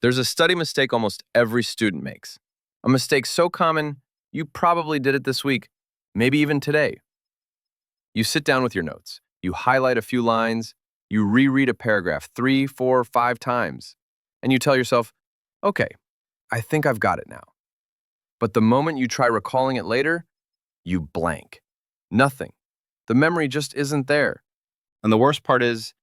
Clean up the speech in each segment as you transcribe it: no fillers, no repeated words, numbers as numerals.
There's a study mistake almost every student makes. A mistake so common, you probably did it this week, maybe even today. You sit down with your notes, you highlight a few lines, you reread a paragraph 3, 4, 5 times, and you tell yourself, okay, I think I've got it now. But the moment you try recalling it later, you blank. Nothing. The memory just isn't there. And the worst part is,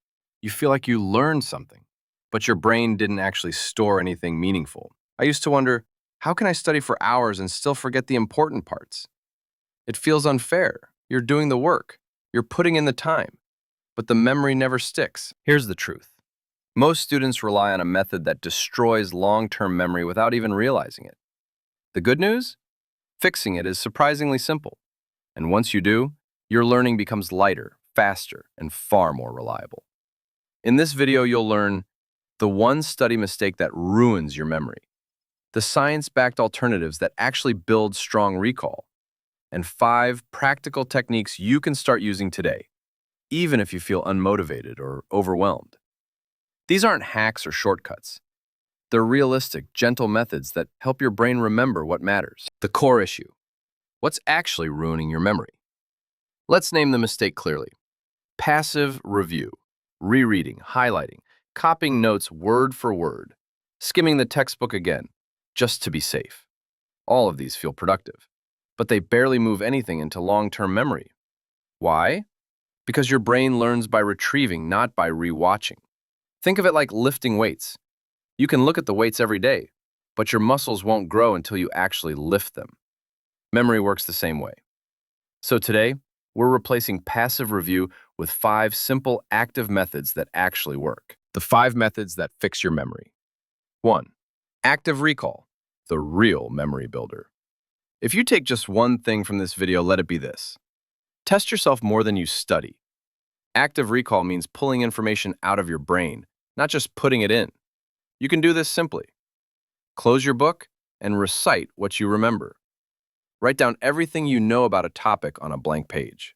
you feel like you learned something, but your brain didn't actually store anything meaningful. I used to wonder, how can I study for hours and still forget the important parts? It feels unfair. You're doing the work. You're putting in the time. But the memory never sticks. Here's the truth. Most students rely on a method that destroys long-term memory without even realizing it. The good news? Fixing it is surprisingly simple. And once you do, your learning becomes lighter, faster, and far more reliable. In this video, you'll learn the one study mistake that ruins your memory, the science-backed alternatives that actually build strong recall, and 5 practical techniques you can start using today, even if you feel unmotivated or overwhelmed. These aren't hacks or shortcuts. They're realistic, gentle methods that help your brain remember what matters. The core issue. What's actually ruining your memory? Let's name the mistake clearly. Passive review, rereading, highlighting, copying notes word for word, skimming the textbook again, just to be safe. All of these feel productive, but they barely move anything into long-term memory. Why? Because your brain learns by retrieving, not by rewatching. Think of it like lifting weights. You can look at the weights every day, but your muscles won't grow until you actually lift them. Memory works the same way. So today, we're replacing passive review with 5 simple active methods that actually work. The 5 methods that fix your memory. 1. Active recall, the real memory builder. If you take just one thing from this video, let it be this. Test yourself more than you study. Active recall means pulling information out of your brain, not just putting it in. You can do this simply. Close your book and recite what you remember. Write down everything you know about a topic on a blank page.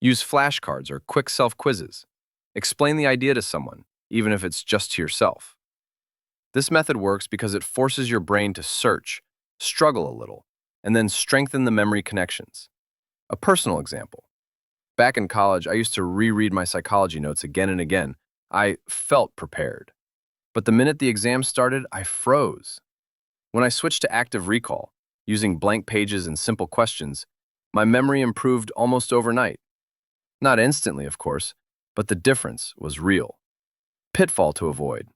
Use flashcards or quick self-quizzes. Explain the idea to someone, even if it's just to yourself. This method works because it forces your brain to search, struggle a little, and then strengthen the memory connections. A personal example. Back in college, I used to reread my psychology notes again and again. I felt prepared. But the minute the exam started, I froze. When I switched to active recall, using blank pages and simple questions, my memory improved almost overnight. Not instantly, of course, but the difference was real. Pitfall to avoid.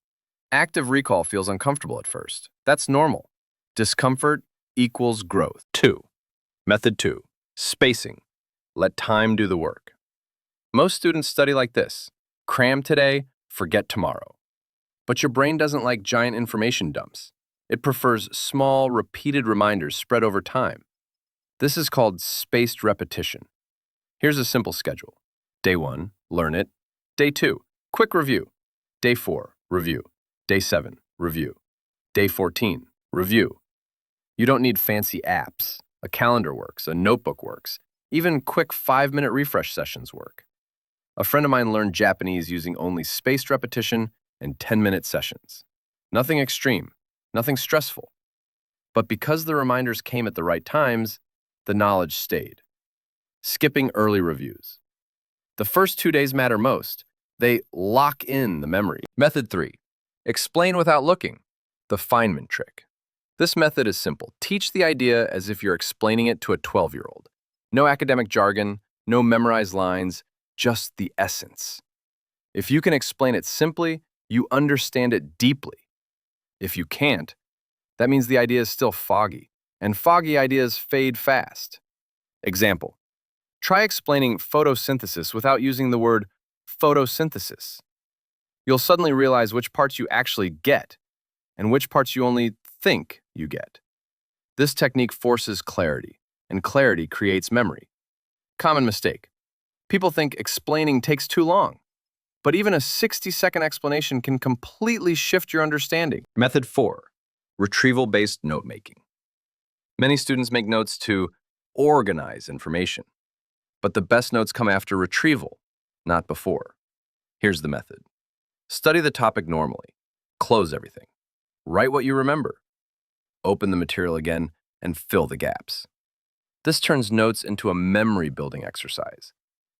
Active recall feels uncomfortable at first. That's normal. Discomfort equals growth. 2. Method 2. Spacing. Let time do the work. Most students study like this. Cram today, forget tomorrow. But your brain doesn't like giant information dumps. It prefers small, repeated reminders spread over time. This is called spaced repetition. Here's a simple schedule. Day 1, learn it. Day 2, quick review. Day 4, review. Day 7, review. Day 14, review. You don't need fancy apps. A calendar works, a notebook works. Even quick 5-minute refresh sessions work. A friend of mine learned Japanese using only spaced repetition and 10-minute sessions. Nothing extreme, nothing stressful. But because the reminders came at the right times, the knowledge stayed. Skipping early reviews. The first 2 days matter most. They lock in the memory. Method 3. Explain without looking. The Feynman trick. This method is simple. Teach the idea as if you're explaining it to a 12-year-old. No academic jargon, no memorized lines, just the essence. If you can explain it simply, you understand it deeply. If you can't, that means the idea is still foggy, and foggy ideas fade fast. Example. Try explaining photosynthesis without using the word photosynthesis. You'll suddenly realize which parts you actually get and which parts you only think you get. This technique forces clarity, and clarity creates memory. Common mistake. People think explaining takes too long, but even a 60-second explanation can completely shift your understanding. Method 4. Retrieval-based note-making. Many students make notes to organize information, but the best notes come after retrieval, not before. Here's the method. Study the topic normally. Close everything. Write what you remember. Open the material again and fill the gaps. This turns notes into a memory-building exercise,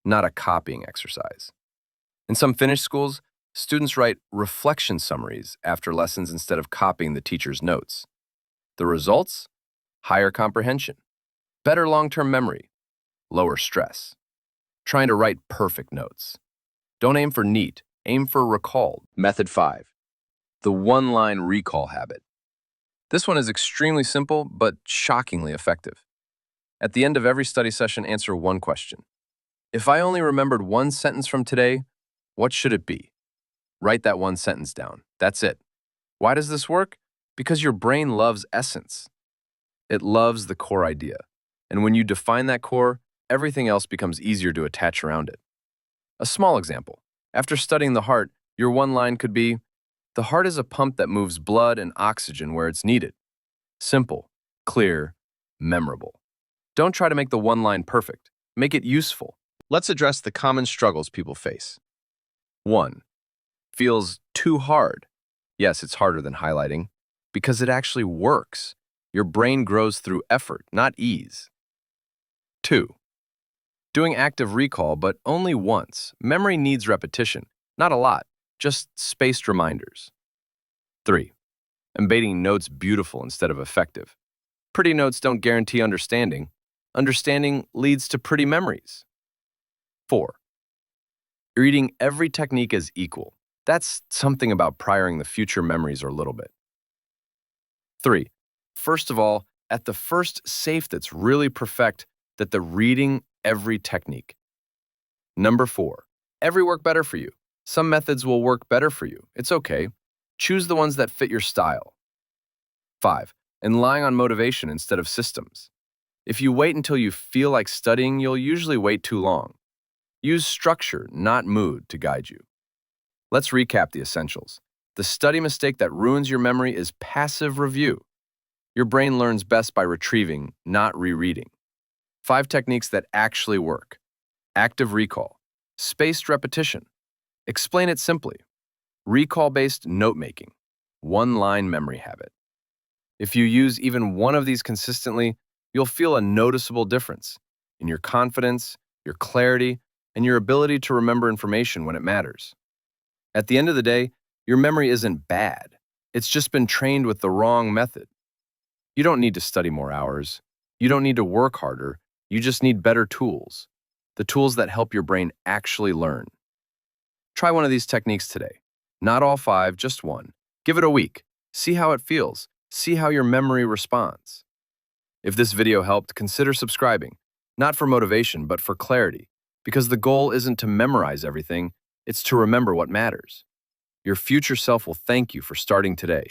not a copying exercise. In some Finnish schools, students write reflection summaries after lessons instead of copying the teacher's notes. The results? Higher comprehension, better long-term memory, lower stress. Trying to write perfect notes. Don't aim for neat, aim for recalled. Method 5. The one-line recall habit. This one is extremely simple, but shockingly effective. At the end of every study session, answer one question. If I only remembered one sentence from today, what should it be? Write that one sentence down. That's it. Why does this work? Because your brain loves essence. It loves the core idea. And when you define that core, everything else becomes easier to attach around it. A small example. After studying the heart, your one line could be, the heart is a pump that moves blood and oxygen where it's needed. Simple, clear, memorable. Don't try to make the one line perfect. Make it useful. Let's address the common struggles people face. 1. Feels too hard. Yes, it's harder than highlighting because it actually works. Your brain grows through effort, not ease. 2. Doing active recall, but only once. Memory needs repetition, not a lot, just spaced reminders. 3. Embedding notes beautiful instead of effective. Pretty notes don't guarantee understanding. Understanding leads to pretty memories. 4. Reading every technique as equal. That's something about prioring the future memories a little bit. 3. First of all, at the first safe that's really perfect, that the reading every technique. Number 4. Every work better for you. Some methods will work better for you. It's okay. Choose the ones that fit your style. 5. And relying on motivation instead of systems. If you wait until you feel like studying, you'll usually wait too long. Use structure, not mood, to guide you. Let's recap the essentials. The study mistake that ruins your memory is passive review. Your brain learns best by retrieving, not rereading. 5 techniques that actually work. Active recall. Spaced repetition. Explain it simply. Recall-based note-making. One-line memory habit. If you use even one of these consistently, you'll feel a noticeable difference in your confidence, your clarity, and your ability to remember information when it matters. At the end of the day, your memory isn't bad. It's just been trained with the wrong method. You don't need to study more hours. You don't need to work harder. You just need better tools. The tools that help your brain actually learn. Try one of these techniques today. Not all 5, just one. Give it a week. See how it feels. See how your memory responds. If this video helped, consider subscribing. Not for motivation, but for clarity. Because the goal isn't to memorize everything, it's to remember what matters. Your future self will thank you for starting today.